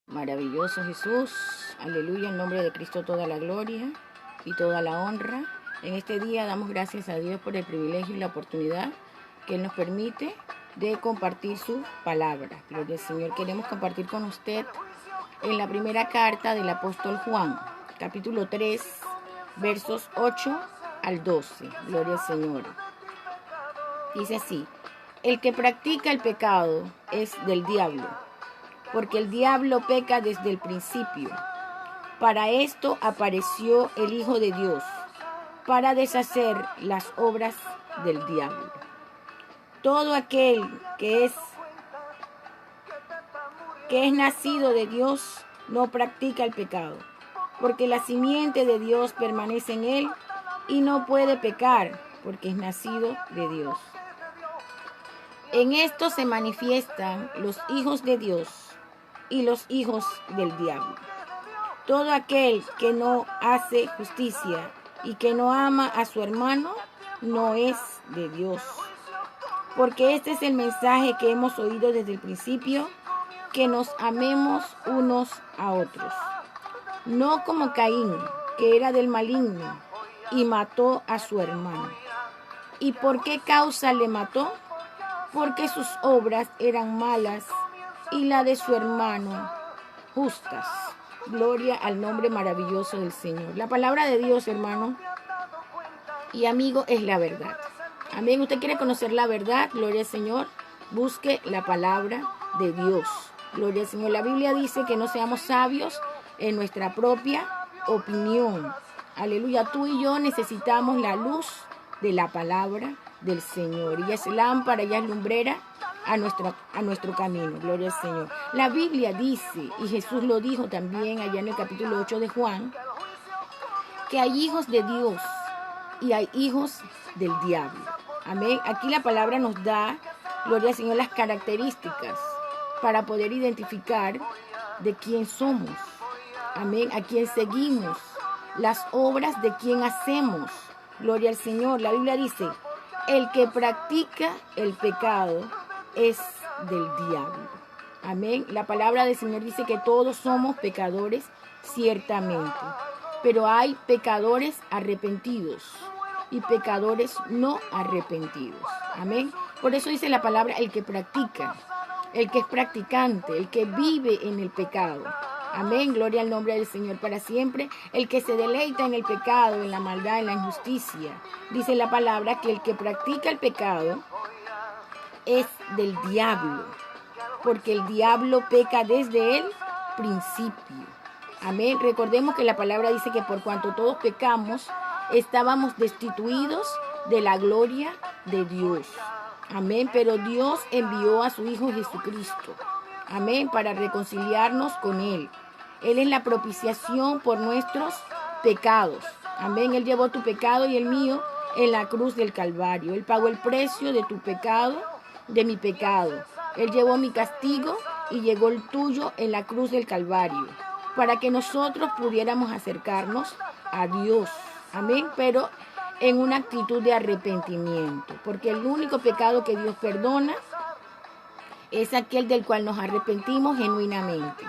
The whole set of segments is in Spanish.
Maravilloso Jesús, aleluya, en nombre de Cristo toda la gloria y toda la honra. En este día damos gracias a Dios por el privilegio y la oportunidad que Él nos permite de compartir su palabra. Gloria al Señor. Queremos compartir con usted en la primera carta del apóstol Juan, capítulo 3, versos 8 al 12. Gloria al Señor. Dice así: el que practica el pecado es del diablo, porque el diablo peca desde el principio. Para esto apareció el Hijo de Dios, para deshacer las obras del diablo. Todo aquel que es nacido de Dios no practica el pecado, porque la simiente de Dios permanece en él y no puede pecar, porque es nacido de Dios. En esto se manifiestan los hijos de Dios y los hijos del diablo. Todo aquel que no hace justicia y que no ama a su hermano no es de Dios. Porque este es el mensaje que hemos oído desde el principio, que nos amemos unos a otros. No como Caín, que era del maligno y mató a su hermano. ¿Y por qué causa le mató? Porque sus obras eran malas y la de su hermano justas. Gloria al nombre maravilloso del Señor. La palabra de Dios, hermano y amigo, es la verdad. Amén. Usted quiere conocer la verdad, gloria al Señor, busque la palabra de Dios. Gloria al Señor. La Biblia dice que no seamos sabios en nuestra propia opinión. Aleluya. Tú y yo necesitamos la luz de la palabra del Señor. Ella es lámpara, ella es lumbrera a nuestro camino. Gloria al Señor. La Biblia dice, y Jesús lo dijo también allá en el capítulo 8 de Juan, que hay hijos de Dios y hay hijos del diablo. Amén. Aquí la palabra nos da, gloria al Señor, las características para poder identificar de quién somos. Amén. A quién seguimos. Las obras de quién hacemos. Gloria al Señor. La Biblia dice: el que practica el pecado es del diablo. Amén. La palabra del Señor dice que todos somos pecadores, ciertamente. Pero hay pecadores arrepentidos y pecadores no arrepentidos. Amén. Por eso dice la palabra: el que practica, el que es practicante, el que vive en el pecado. Amén. Gloria al nombre del Señor para siempre. El que se deleita en el pecado, en la maldad, en la injusticia. Dice la palabra que el que practica el pecado es del diablo, porque el diablo peca desde el principio. Amén. Recordemos que la palabra dice que por cuanto todos pecamos, estábamos destituidos de la gloria de Dios. Amén. Pero Dios envió a su Hijo Jesucristo. Amén. Para reconciliarnos con Él. Él es la propiciación por nuestros pecados. Amén. Él llevó tu pecado y el mío en la cruz del Calvario. Él pagó el precio de tu pecado, de mi pecado. Él llevó mi castigo y llegó el tuyo en la cruz del Calvario, para que nosotros pudiéramos acercarnos a Dios. Amén. Pero en una actitud de arrepentimiento. Porque el único pecado que Dios perdona es aquel del cual nos arrepentimos genuinamente.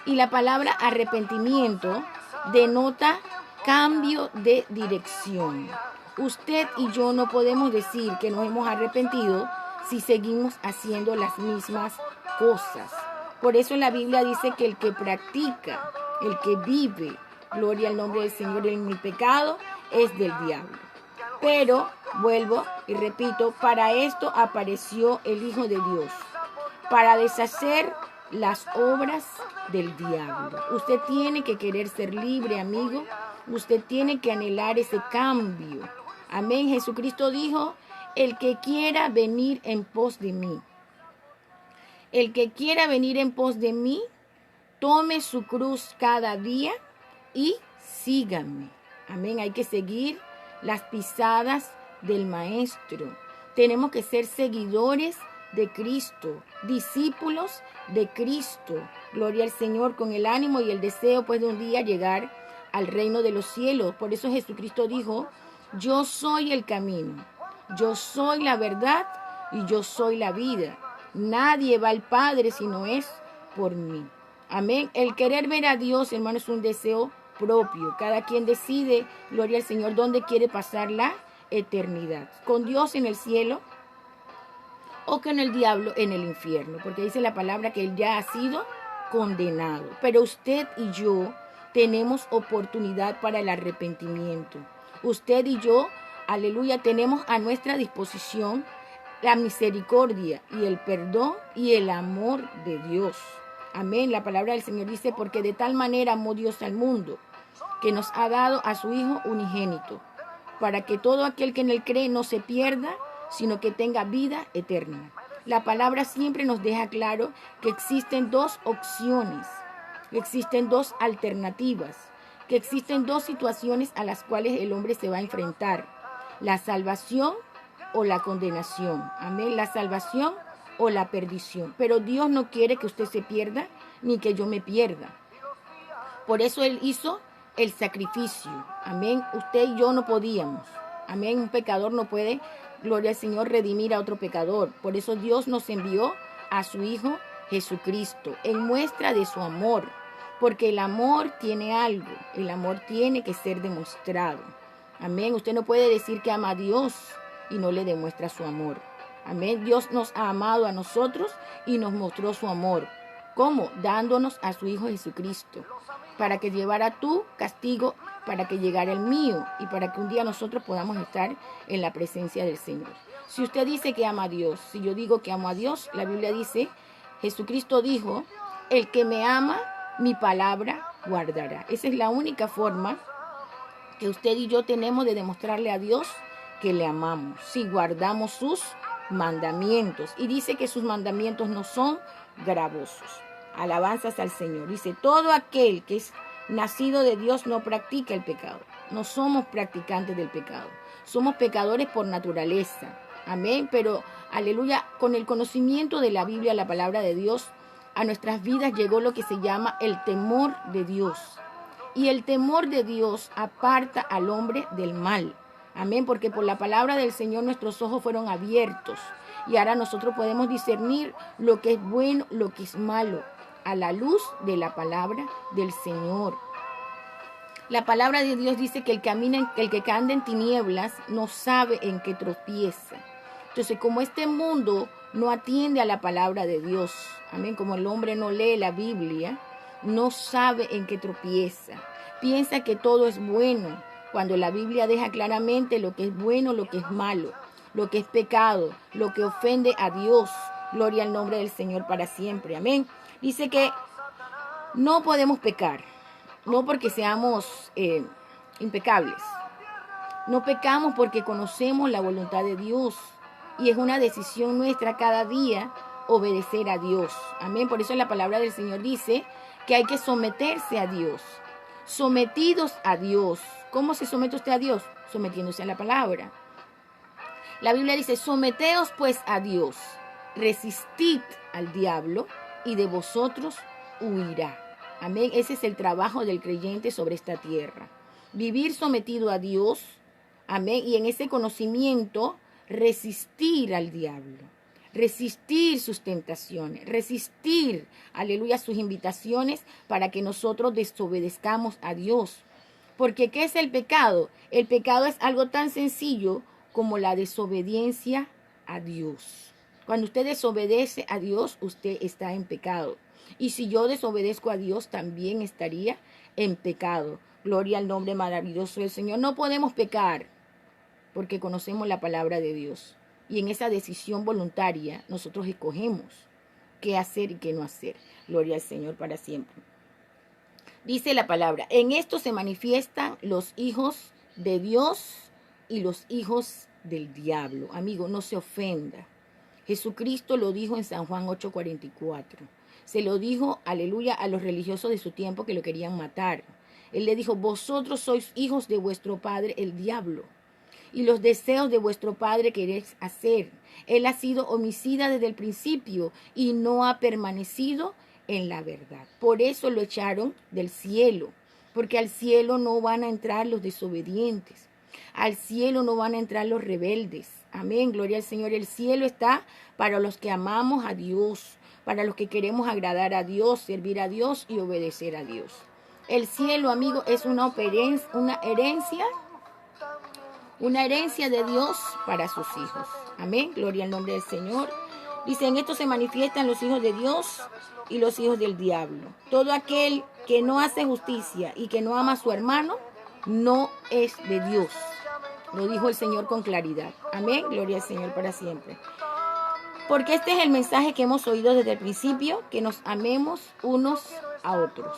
Y la palabra arrepentimiento denota cambio de dirección. Usted y yo no podemos decir que nos hemos arrepentido si seguimos haciendo las mismas cosas. Por eso la Biblia dice que el que practica, el que vive, gloria al nombre del Señor, en el pecado, es del diablo. Pero, vuelvo y repito, para esto apareció el Hijo de Dios, para deshacer las obras del diablo. Usted tiene que querer ser libre, amigo. Usted tiene que anhelar ese cambio. Amén. Jesucristo dijo: el que quiera venir en pos de mí. El que quiera venir en pos de mí, tome su cruz cada día y sígame. Amén. Hay que seguir las pisadas del Maestro. Tenemos que ser seguidores de Cristo, discípulos de Cristo. Gloria al Señor, con el ánimo y el deseo pues de un día llegar al reino de los cielos. Por eso Jesucristo dijo: yo soy el camino, yo soy la verdad y yo soy la vida. Nadie va al Padre si no es por mí. Amén. El querer ver a Dios, hermano, es un deseo propio. Cada quien decide, gloria al Señor, dónde quiere pasar la eternidad. Con Dios en el cielo o con el diablo en el infierno. Porque dice la palabra que él ya ha sido condenado. Pero usted y yo tenemos oportunidad para el arrepentimiento. Usted y yo, aleluya, tenemos a nuestra disposición la misericordia y el perdón y el amor de Dios. Amén. La palabra del Señor dice, porque de tal manera amó Dios al mundo, que nos ha dado a su Hijo unigénito, para que todo aquel que en él cree no se pierda, sino que tenga vida eterna. La palabra siempre nos deja claro que existen dos opciones, que existen dos alternativas, que existen dos situaciones a las cuales el hombre se va a enfrentar: la salvación o la condenación. Amén. La salvación o la perdición. Pero Dios no quiere que usted se pierda ni que yo me pierda. Por eso Él hizo el sacrificio. Amén. Usted y yo no podíamos. Amén. Un pecador no puede, gloria al Señor, redimir a otro pecador. Por eso Dios nos envió a su Hijo Jesucristo en muestra de su amor. Porque el amor tiene algo. El amor tiene que ser demostrado. Amén. Usted no puede decir que ama a Dios y no le demuestra su amor. Amén. Dios nos ha amado a nosotros y nos mostró su amor. ¿Cómo? Dándonos a su Hijo Jesucristo, para que llevara tu castigo, para que llegara el mío y para que un día nosotros podamos estar en la presencia del Señor. Si usted dice que ama a Dios, si yo digo que amo a Dios, la Biblia dice, Jesucristo dijo, el que me ama, mi palabra guardará. Esa es la única forma que usted y yo tenemos de demostrarle a Dios que le amamos, si guardamos sus mandamientos. Y dice que sus mandamientos no son gravosos. Alabanzas al Señor. Dice, todo aquel que es nacido de Dios no practica el pecado. No somos practicantes del pecado. Somos pecadores por naturaleza. Amén. Pero, aleluya, con el conocimiento de la Biblia, la palabra de Dios, a nuestras vidas llegó lo que se llama el temor de Dios. Y el temor de Dios aparta al hombre del mal. Amén, porque por la palabra del Señor nuestros ojos fueron abiertos. Y ahora nosotros podemos discernir lo que es bueno, lo que es malo, a la luz de la palabra del Señor. La palabra de Dios dice que el que anda en tinieblas no sabe en qué tropieza. Entonces, como este mundo no atiende a la palabra de Dios, amén, como el hombre no lee la Biblia, no sabe en qué tropieza. Piensa que todo es bueno, cuando la Biblia deja claramente lo que es bueno, lo que es malo, lo que es pecado, lo que ofende a Dios. Gloria al nombre del Señor para siempre. Amén. Dice que no podemos pecar, no porque seamos impecables. No pecamos porque conocemos la voluntad de Dios. Y es una decisión nuestra cada día obedecer a Dios. Amén. Por eso la palabra del Señor dice que hay que someterse a Dios. Sometidos a Dios. ¿Cómo se somete usted a Dios? Sometiéndose a la palabra. La Biblia dice, someteos pues a Dios, resistid al diablo y de vosotros huirá. Amén. Ese es el trabajo del creyente sobre esta tierra. Vivir sometido a Dios. Amén. Y en ese conocimiento, resistir al diablo. Resistir sus tentaciones, resistir, aleluya, sus invitaciones para que nosotros desobedezcamos a Dios. Porque ¿qué es el pecado? El pecado es algo tan sencillo como la desobediencia a Dios. Cuando usted desobedece a Dios, usted está en pecado. Y si yo desobedezco a Dios, también estaría en pecado. Gloria al nombre maravilloso del Señor. No podemos pecar porque conocemos la palabra de Dios. Y en esa decisión voluntaria nosotros escogemos qué hacer y qué no hacer. Gloria al Señor para siempre. Dice la palabra, en esto se manifiestan los hijos de Dios y los hijos del diablo. Amigo, no se ofenda. Jesucristo lo dijo en San Juan 8:44. Se lo dijo, aleluya, a los religiosos de su tiempo que lo querían matar. Él le dijo, vosotros sois hijos de vuestro padre el diablo, y los deseos de vuestro padre queréis hacer. Él ha sido homicida desde el principio y no ha permanecido en la verdad. Por eso lo echaron del cielo, porque al cielo no van a entrar los desobedientes. Al cielo no van a entrar los rebeldes. Amén, gloria al Señor. El cielo está para los que amamos a Dios, para los que queremos agradar a Dios, servir a Dios y obedecer a Dios. El cielo, amigo, es una herencia de Dios para sus hijos. Amén. Gloria al nombre del Señor. Dice, en esto se manifiestan los hijos de Dios y los hijos del diablo. Todo aquel que no hace justicia y que no ama a su hermano, no es de Dios. Lo dijo el Señor con claridad. Amén. Gloria al Señor para siempre. Porque este es el mensaje que hemos oído desde el principio, que nos amemos unos a otros.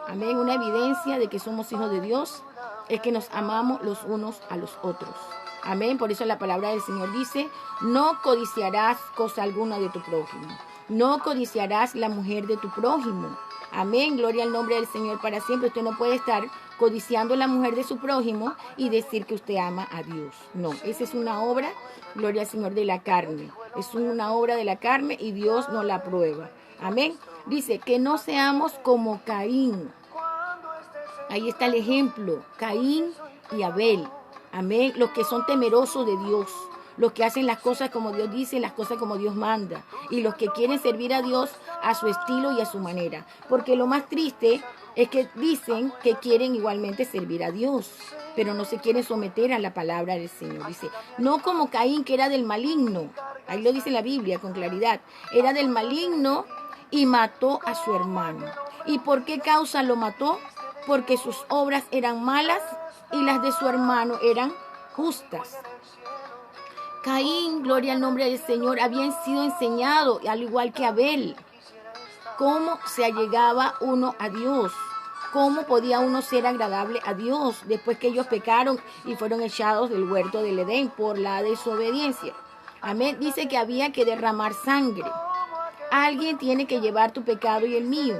Amén. Una evidencia de que somos hijos de Dios es que nos amamos los unos a los otros. Amén. Por eso la palabra del Señor dice, no codiciarás cosa alguna de tu prójimo. No codiciarás la mujer de tu prójimo. Amén. Gloria al nombre del Señor para siempre. Usted no puede estar codiciando la mujer de su prójimo y decir que usted ama a Dios. No, esa es una obra, gloria al Señor, de la carne. Es una obra de la carne y Dios no la aprueba. Amén. Dice que no seamos como Caín. Ahí está el ejemplo. Caín y Abel. Amén. Los que son temerosos de Dios. Los que hacen las cosas como Dios dice, las cosas como Dios manda. Y los que quieren servir a Dios a su estilo y a su manera. Porque lo más triste es que dicen que quieren igualmente servir a Dios, pero no se quieren someter a la palabra del Señor. Dice, no como Caín, que era del maligno. Ahí lo dice la Biblia con claridad. Era del maligno y mató a su hermano. ¿Y por qué causa lo mató? Porque sus obras eran malas y las de su hermano eran justas. Caín, gloria al nombre del Señor, habían sido enseñado, al igual que Abel, cómo se allegaba uno a Dios, cómo podía uno ser agradable a Dios después que ellos pecaron y fueron echados del huerto del Edén por la desobediencia. Amén. Dice que había que derramar sangre. Alguien tiene que llevar tu pecado y el mío.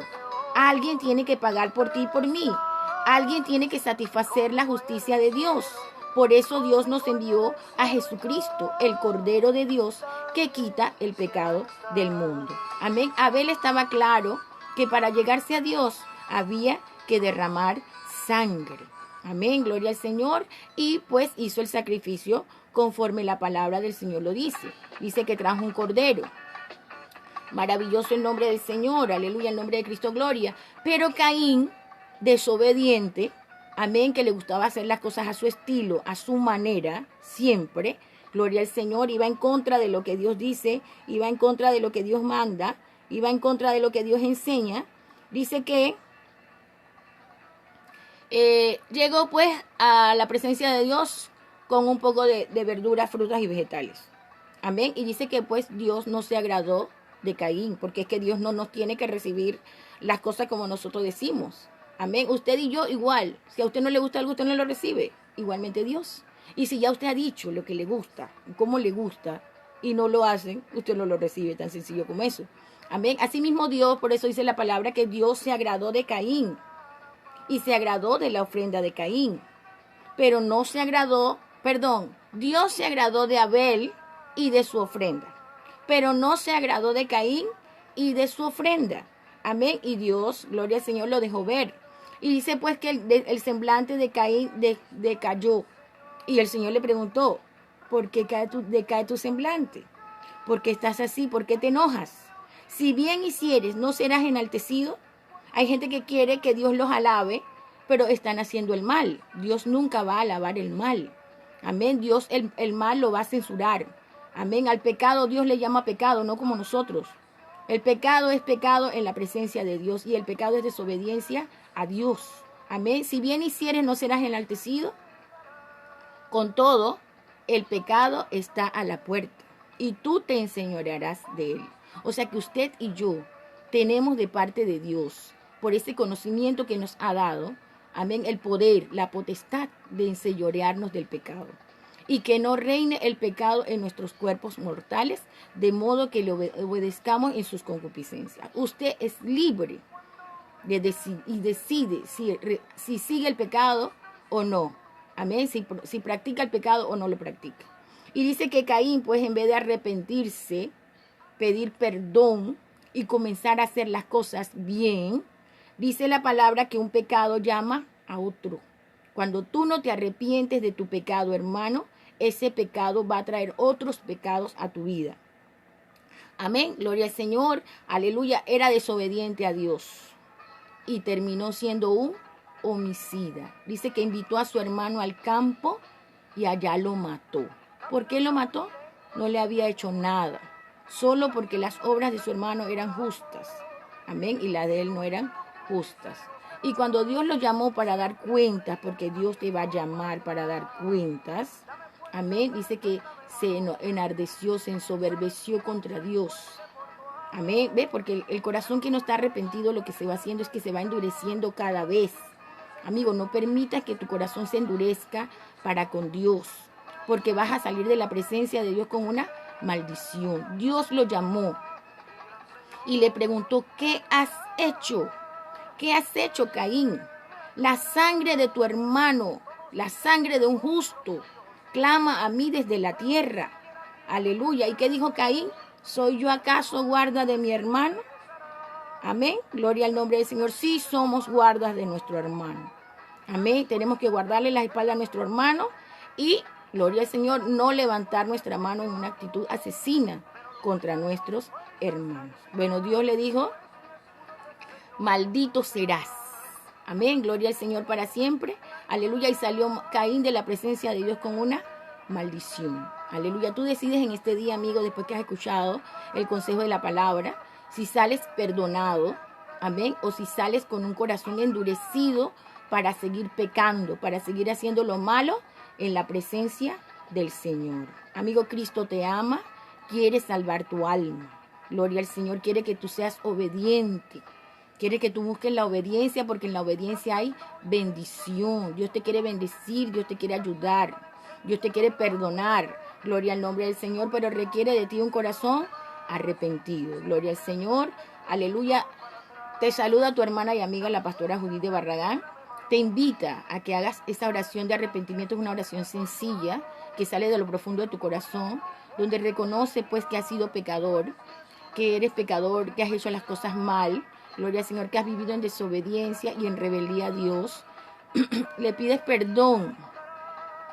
Alguien tiene que pagar por ti y por mí. Alguien tiene que satisfacer la justicia de Dios. Por eso Dios nos envió a Jesucristo, el Cordero de Dios, que quita el pecado del mundo. Amén. Abel estaba claro que para llegarse a Dios había que derramar sangre. Amén. Gloria al Señor. Y pues hizo el sacrificio conforme la palabra del Señor lo dice. Dice que trajo un cordero. Maravilloso el nombre del Señor. Aleluya, el nombre de Cristo, gloria. Pero Caín, desobediente, amén, que le gustaba hacer las cosas a su estilo, a su manera, siempre, gloria al Señor, iba en contra de lo que Dios dice, iba en contra de lo que Dios manda, iba en contra de lo que Dios enseña. Dice que llegó pues a la presencia de Dios con un poco de verduras, frutas y vegetales. Amén. Y dice que pues Dios no se agradó de Caín, porque es que Dios no nos tiene que recibir las cosas como nosotros decimos. Amén. Usted y yo igual. Si a usted no le gusta algo, usted no lo recibe. Igualmente Dios. Y si ya usted ha dicho lo que le gusta, cómo le gusta, y no lo hacen, usted no lo recibe, tan sencillo como eso. Amén. Asimismo Dios, por eso dice la palabra que Dios se agradó de Caín. Y se agradó de la ofrenda de Caín. Pero no se agradó, Dios se agradó de Abel y de su ofrenda. Pero no se agradó de Caín y de su ofrenda. Amén. Y Dios, gloria al Señor, lo dejó ver. Y dice pues que el semblante de Caín decayó. Y el Señor le preguntó, ¿por qué decae tu semblante? ¿Por qué estás así? ¿Por qué te enojas? Si bien hicieres, ¿no serás enaltecido? Hay gente que quiere que Dios los alabe, pero están haciendo el mal. Dios nunca va a alabar el mal. Amén. Dios el mal lo va a censurar. Amén. Al pecado Dios le llama pecado, no como nosotros. El pecado es pecado en la presencia de Dios y el pecado es desobediencia a Dios. Amén. Si bien hicieres, no serás enaltecido. Con todo, el pecado está a la puerta y tú te enseñorearás de él. O sea que usted y yo tenemos de parte de Dios, por ese conocimiento que nos ha dado, amén, el poder, la potestad de enseñorearnos del pecado. Y que no reine el pecado en nuestros cuerpos mortales, de modo que le obedezcamos en sus concupiscencias. Usted es libre de decide si sigue el pecado o no. Amén. Si practica el pecado o no lo practica. Y dice que Caín, pues en vez de arrepentirse, pedir perdón y comenzar a hacer las cosas bien, dice la palabra que un pecado llama a otro. Cuando tú no te arrepientes de tu pecado, hermano, ese pecado va a traer otros pecados a tu vida. Amén, gloria al Señor, aleluya, era desobediente a Dios y terminó siendo un homicida. Dice que invitó a su hermano al campo y allá lo mató. ¿Por qué lo mató? No le había hecho nada, solo porque las obras de su hermano eran justas. Amén, y las de él no eran justas. Y cuando Dios lo llamó para dar cuentas, porque Dios te va a llamar para dar cuentas, amén, dice que se enardeció, se ensoberbeció contra Dios. Amén, ¿ve? Porque el corazón que no está arrepentido, lo que se va haciendo es que se va endureciendo cada vez. Amigo, no permitas que tu corazón se endurezca para con Dios, porque vas a salir de la presencia de Dios con una maldición. Dios lo llamó y le preguntó, ¿qué has hecho? ¿Qué has hecho, Caín? La sangre de tu hermano, la sangre de un justo, clama a mí desde la tierra. Aleluya. ¿Y qué dijo Caín? ¿Soy yo acaso guarda de mi hermano? Amén. Gloria al nombre del Señor. Sí somos guardas de nuestro hermano. Amén. Tenemos que guardarle la espalda a nuestro hermano y, gloria al Señor, no levantar nuestra mano en una actitud asesina contra nuestros hermanos. Bueno, Dios le dijo, maldito serás. Amén, gloria al Señor para siempre. Aleluya, y salió Caín de la presencia de Dios con una maldición. Aleluya, tú decides en este día, amigo, después que has escuchado el consejo de la palabra, si sales perdonado, amén, o si sales con un corazón endurecido para seguir pecando, para seguir haciendo lo malo en la presencia del Señor. Amigo, Cristo te ama, quiere salvar tu alma. Gloria al Señor, quiere que tú seas obediente. Quiere que tú busques la obediencia, porque en la obediencia hay bendición. Dios te quiere bendecir, Dios te quiere ayudar, Dios te quiere perdonar. Gloria al nombre del Señor, pero requiere de ti un corazón arrepentido. Gloria al Señor, aleluya. Te saluda tu hermana y amiga, la pastora Judith de Barragán. Te invita a que hagas esa oración de arrepentimiento. Es una oración sencilla que sale de lo profundo de tu corazón, donde reconoce pues que has sido pecador, que eres pecador, que has hecho las cosas mal. Gloria al Señor, que has vivido en desobediencia y en rebeldía a Dios. Le pides perdón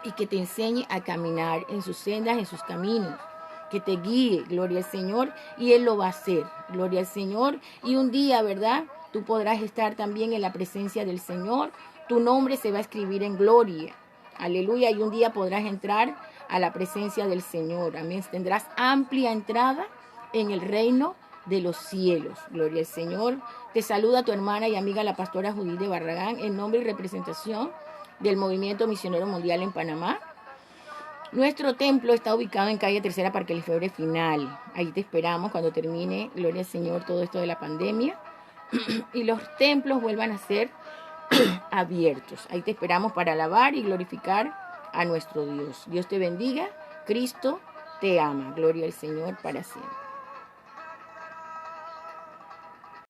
y que te enseñe a caminar en sus sendas, en sus caminos. Que te guíe, gloria al Señor, y Él lo va a hacer. Gloria al Señor. Y un día, ¿verdad? Tú podrás estar también en la presencia del Señor. Tu nombre se va a escribir en gloria. Aleluya. Y un día podrás entrar a la presencia del Señor. Amén. Tendrás amplia entrada en el reino de los cielos. Gloria al Señor. Te saluda tu hermana y amiga la pastora Judith de Barragán en nombre y representación del Movimiento Misionero Mundial en Panamá. Nuestro templo está ubicado en calle Tercera, Parque Lefebvre Final. Ahí te esperamos cuando termine, gloria al Señor, todo esto de la pandemia y los templos vuelvan a ser abiertos. Ahí te esperamos para alabar y glorificar a nuestro Dios. Dios te bendiga. Cristo te ama. Gloria al Señor para siempre.